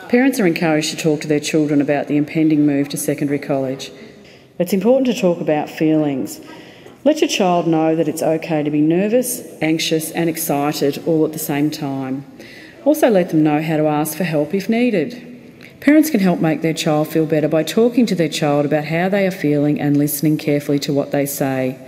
Parents are encouraged to talk to their children about the impending move to secondary college. It's important to talk about feelings. Let your child know that it's okay to be nervous, anxious and excited all at the same time. Also let them know how to ask for help if needed. Parents can help make their child feel better by talking to their child about how they are feeling and listening carefully to what they say.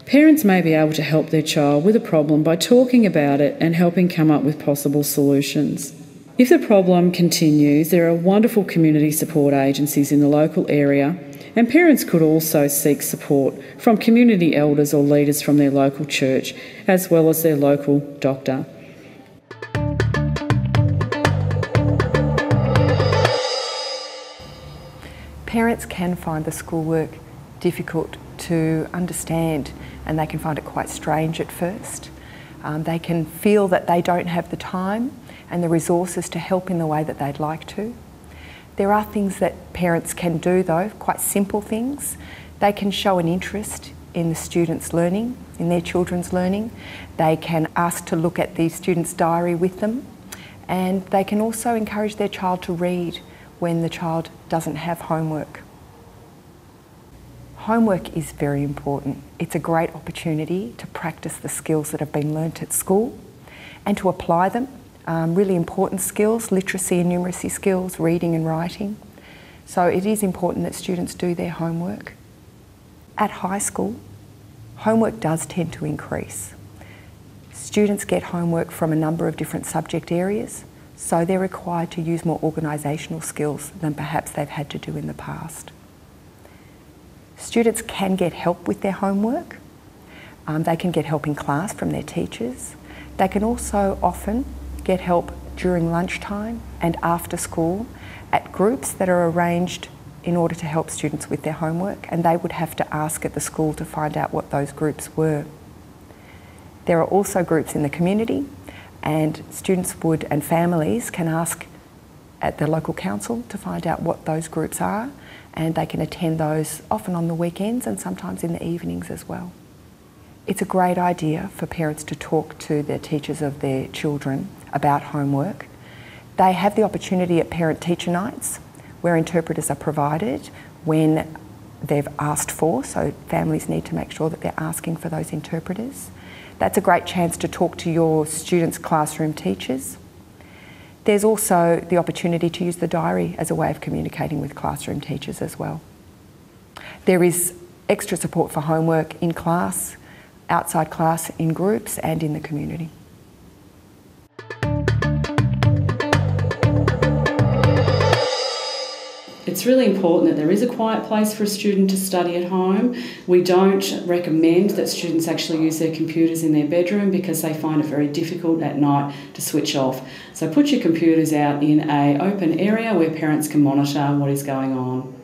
Parents may be able to help their child with a problem by talking about it and helping come up with possible solutions. If the problem continues, there are wonderful community support agencies in the local area, and parents could also seek support from community elders or leaders from their local church, as well as their local doctor. Parents can find the schoolwork difficult to understand, and they can find it quite strange at first. They can feel that they don't have the time and the resources to help in the way that they'd like to. There are things that parents can do though, quite simple things. They can show an interest in the students' learning, in their children's learning. They can ask to look at the student's diary with them, and they can also encourage their child to read when the child doesn't have homework. Homework is very important. It's a great opportunity to practice the skills that have been learnt at school and to apply them. Really important skills, literacy and numeracy skills, reading and writing. So it is important that students do their homework. At high school, homework does tend to increase. Students get homework from a number of different subject areas, so they're required to use more organisational skills than perhaps they've had to do in the past. Students can get help with their homework. They can get help in class from their teachers. They can also often get help during lunchtime and after school at groups that are arranged in order to help students with their homework, and they would have to ask at the school to find out what those groups were. There are also groups in the community, and students would and families can ask at the local council to find out what those groups are, and they can attend those often on the weekends and sometimes in the evenings as well. It's a great idea for parents to talk to their teachers of their children about homework. They have the opportunity at parent-teacher nights where interpreters are provided when they've asked for, so families need to make sure that they're asking for those interpreters. That's a great chance to talk to your students' classroom teachers. There's also the opportunity to use the diary as a way of communicating with classroom teachers as well. There is extra support for homework in class, outside class, in groups and in the community. It's really important that there is a quiet place for a student to study at home. We don't recommend that students actually use their computers in their bedroom because they find it very difficult at night to switch off. So put your computers out in an open area where parents can monitor what is going on.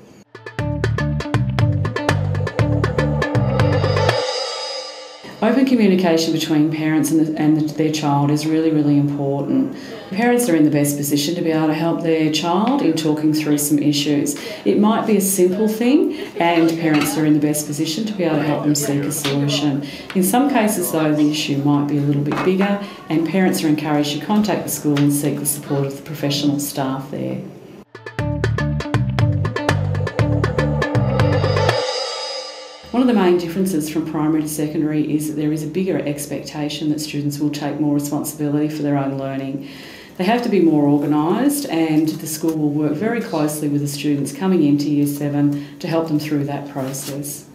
Open communication between parents and their child is really, really important. Parents are in the best position to be able to help their child in talking through some issues. It might be a simple thing, and parents are in the best position to be able to help them seek a solution. In some cases though, the issue might be a little bit bigger, and parents are encouraged to contact the school and seek the support of the professional staff there. One of the main differences from primary to secondary is that there is a bigger expectation that students will take more responsibility for their own learning. They have to be more organised, and the school will work very closely with the students coming into Year 7 to help them through that process.